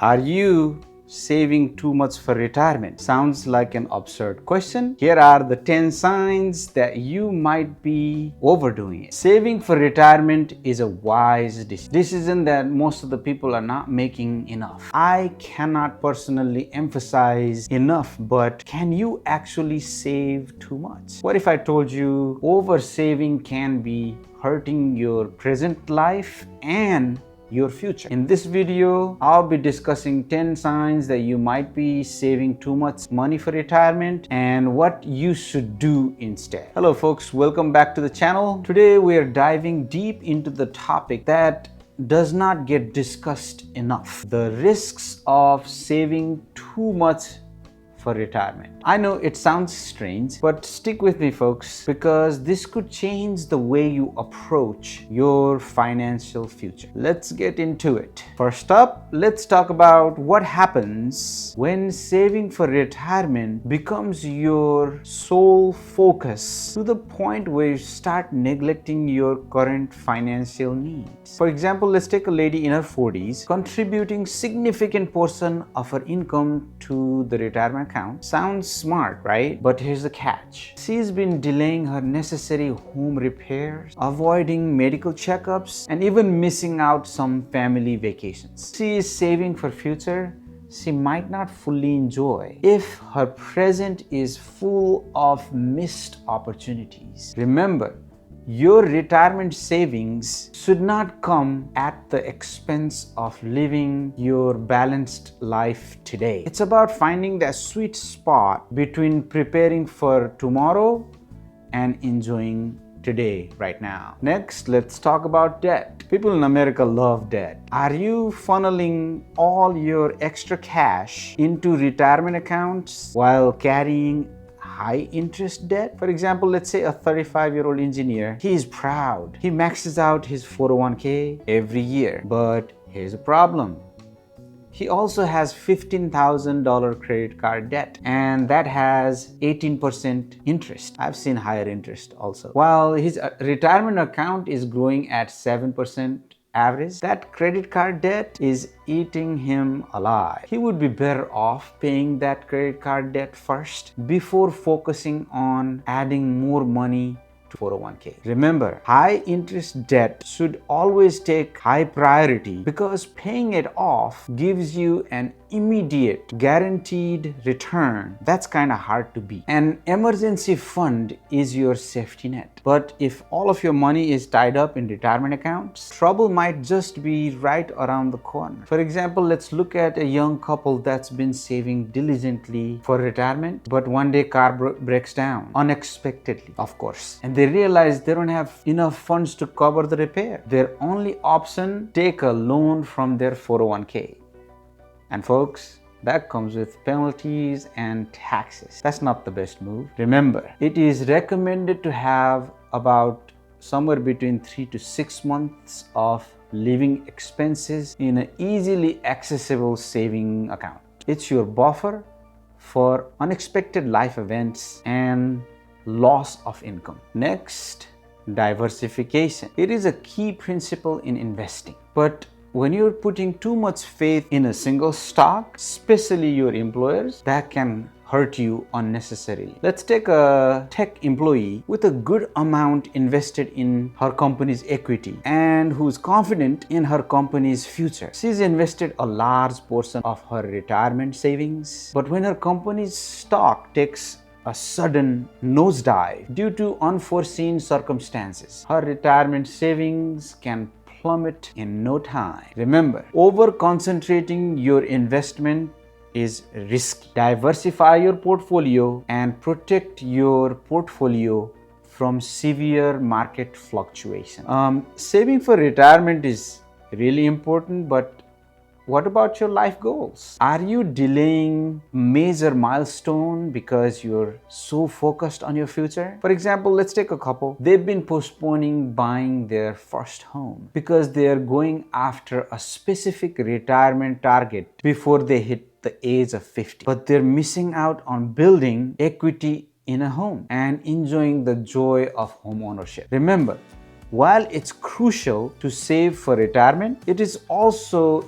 Are you saving too much for retirement? Sounds like an absurd question. Here are the 10 signs that you might be overdoing it. Saving for retirement is a wise decision that most of the people are not making enough. I cannot personally emphasize enough, but can you actually save too much? What if I told you over saving can be hurting your present life and your future? In this video, I'll be discussing 10 signs that you might be saving too much money for retirement and what you should do instead. Hello folks, welcome back to the channel. Today we are diving deep into the topic that does not get discussed enough: the risks of saving too much for retirement. I know it sounds strange, but stick with me folks, because this could change the way you approach your financial future. Let's get into it. First up, let's talk about what happens when saving for retirement becomes your sole focus to the point where you start neglecting your current financial needs. For example, let's take a lady in her 40s contributing significant portion of her income to the retirement account. Sounds smart, right? But here's the catch. She's been delaying her necessary home repairs, avoiding medical checkups, and even missing out some family vacations. She is saving for future she might not fully enjoy if her present is full of missed opportunities. Remember, your retirement savings should not come at the expense of living your balanced life today. It's about finding that sweet spot between preparing for tomorrow and enjoying today, right now. Next, let's talk about debt. People in America love debt. Are you funneling all your extra cash into retirement accounts while carrying high interest debt? For example, let's say a 35-year-old engineer. He is proud. He maxes out his 401k every year. But here's a problem. He also has $15,000 credit card debt, and that has 18% interest. I've seen higher interest also. While his retirement account is growing at 7% average, that credit card debt is eating him alive. He would be better off paying that credit card debt first before focusing on adding more money to 401k. Remember, high interest debt should always take high priority because paying it off gives you an immediate guaranteed return. That's kind of hard to beat. An emergency fund is your safety net. But if all of your money is tied up in retirement accounts, trouble might just be right around the corner. For example, let's look at a young couple that's been saving diligently for retirement, but one day car breaks down unexpectedly, of course, and they realize they don't have enough funds to cover the repair. Their only option: take a loan from their 401k. And folks, that comes with penalties and taxes. That's not the best move. Remember, it is recommended to have about somewhere between 3 to 6 months of living expenses in an easily accessible saving account. It's your buffer for unexpected life events and loss of income. Next, diversification. It is a key principle in investing. But when you're putting too much faith in a single stock, especially your employers, that can hurt you unnecessarily. Let's take a tech employee with a good amount invested in her company's equity and who's confident in her company's future. She's invested a large portion of her retirement savings, but when her company's stock takes a sudden nosedive due to unforeseen circumstances, her retirement savings can plummet in no time. Remember, over concentrating your investment is risky. Diversify your portfolio and protect your portfolio from severe market fluctuation. Saving for retirement is really important, but what about your life goals? Are you delaying major milestone because you're so focused on your future? For example, let's take a couple. They've been postponing buying their first home because they are going after a specific retirement target before they hit the age of 50. But they're missing out on building equity in a home and enjoying the joy of home ownership. Remember, while it's crucial to save for retirement, it is also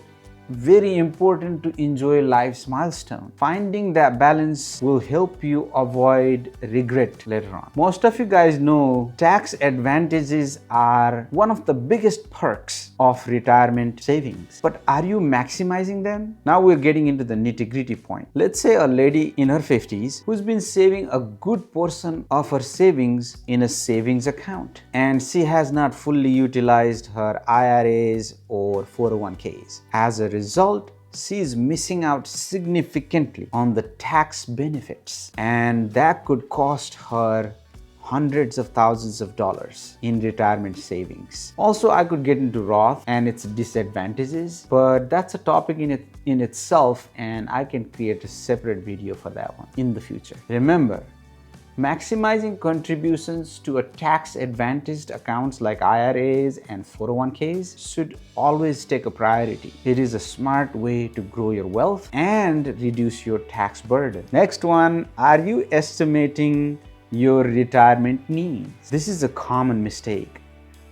very important to enjoy life's milestone. Finding that balance will help you avoid regret later on. Most of you guys know tax advantages are one of the biggest perks of retirement savings. But are you maximizing them? Now we're getting into the nitty-gritty point. Let's say a lady in her 50s who's been saving a good portion of her savings in a savings account, and she has not fully utilized her IRAs or 401ks. As a result, she is missing out significantly on the tax benefits, and that could cost her hundreds of thousands of dollars in retirement savings. Also, I could get into Roth and its disadvantages, but that's a topic in itself, and I can create a separate video for that one in the future. Remember, maximizing contributions to a tax-advantaged accounts like IRAs and 401ks should always take a priority. It is a smart way to grow your wealth and reduce your tax burden. Next one, are you estimating your retirement needs? This is a common mistake.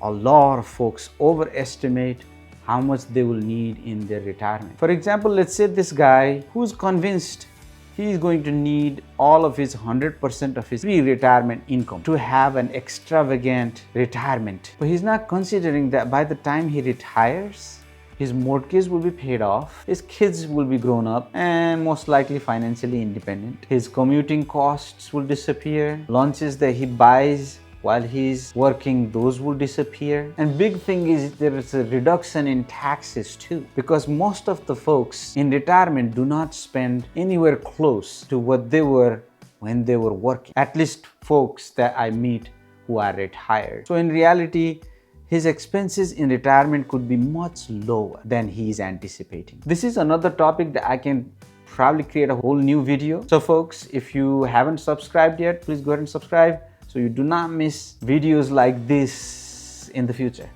A lot of folks overestimate how much they will need in their retirement. For example, let's say this guy who's convinced he is going to need all of his 100% of his pre-retirement income to have an extravagant retirement. But he's not considering that by the time he retires, his mortgage will be paid off, his kids will be grown up and most likely financially independent. His commuting costs will disappear. Lunches that he buys while he's working, those will disappear. And big thing is there is a reduction in taxes too, because most of the folks in retirement do not spend anywhere close to what they were when they were working. At least folks that I meet who are retired. So in reality, his expenses in retirement could be much lower than he is anticipating. This is another topic that I can probably create a whole new video. So folks, if you haven't subscribed yet, please go ahead and subscribe so you do not miss videos like this in the future.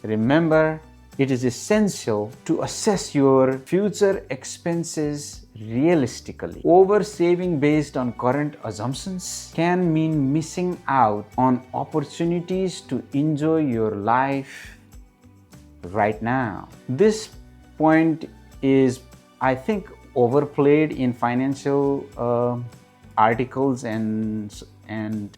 Remember, it is essential to assess your future expenses realistically. Over-saving based on current assumptions can mean missing out on opportunities to enjoy your life right now. This point is, I think, overplayed in financial articles and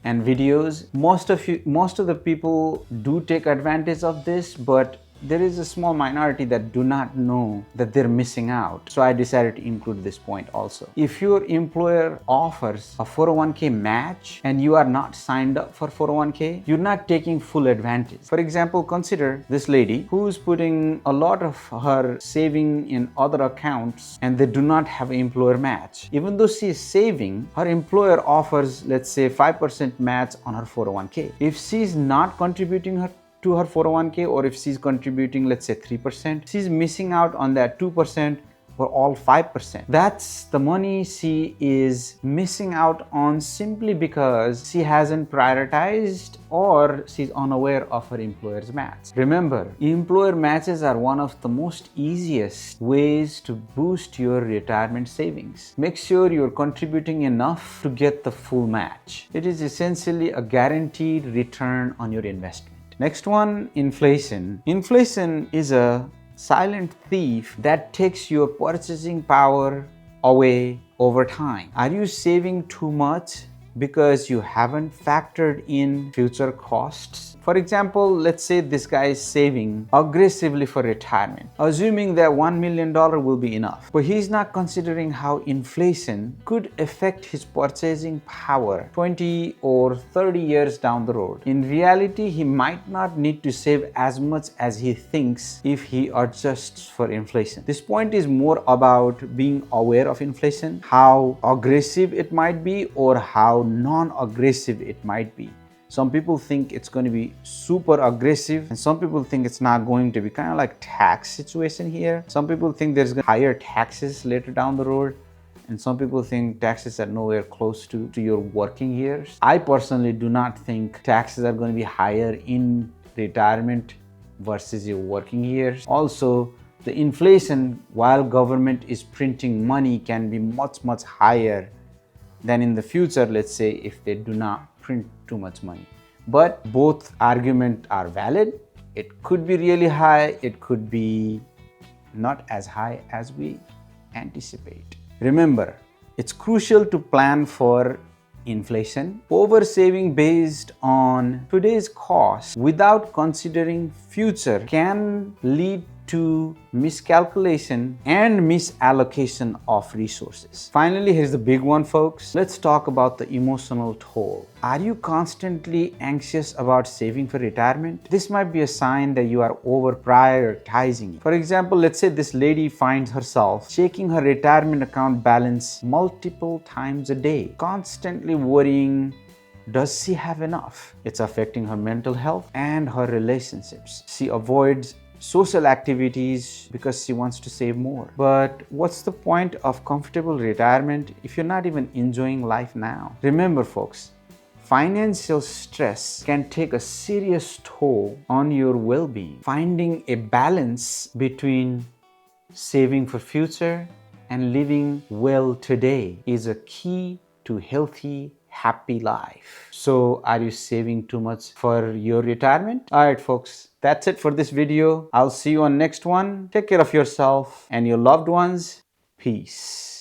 videos. Most of the people do take advantage of this, but there is a small minority that do not know that they're missing out. So I decided to include this point also. If your employer offers a 401k match and you are not signed up for 401k, you're not taking full advantage. For example, consider this lady who's putting a lot of her saving in other accounts and they do not have an employer match. Even though she is saving, her employer offers, let's say, 5% match on her 401k. If she's not contributing to her 401k, or if she's contributing, let's say 3%, she's missing out on that 2% for all 5%. That's the money she is missing out on simply because she hasn't prioritized or she's unaware of her employer's match. Remember, employer matches are one of the most easiest ways to boost your retirement savings. Make sure you're contributing enough to get the full match. It is essentially a guaranteed return on your investment. Next one, inflation. Inflation is a silent thief that takes your purchasing power away over time. Are you saving too much because you haven't factored in future costs? For example, let's say this guy is saving aggressively for retirement, assuming that $1 million will be enough. But he's not considering how inflation could affect his purchasing power 20 or 30 years down the road. In reality, he might not need to save as much as he thinks if he adjusts for inflation. This point is more about being aware of inflation, how aggressive it might be or how non-aggressive it might be. Some people think it's going to be super aggressive, and some people think it's not going to be, kind of like tax situation here. Some people think there's going to be higher taxes later down the road, and some people think taxes are nowhere close to your working years. I personally do not think taxes are going to be higher in retirement versus your working years. Also, the inflation, while government is printing money, can be much, much higher than in the future, let's say, if they do not print too much money. But both arguments are valid. It could be really high, it could be not as high as we anticipate. Remember, it's crucial to plan for inflation. Oversaving based on today's cost without considering future can lead to miscalculation and misallocation of resources. Finally, here's the big one, folks. Let's talk about the emotional toll. Are you constantly anxious about saving for retirement? This might be a sign that you are over prioritizing it. For example, let's say this lady finds herself checking her retirement account balance multiple times a day, constantly worrying, does she have enough? It's affecting her mental health and her relationships. She avoids social activities because she wants to save more. But what's the point of comfortable retirement if you're not even enjoying life now? Remember, folks, financial stress can take a serious toll on your well-being. Finding a balance between saving for future and living well today is a key to healthy, happy life. So, are you saving too much for your retirement? All right, folks, that's it for this video. I'll see you on next one. Take care of yourself and your loved ones. Peace.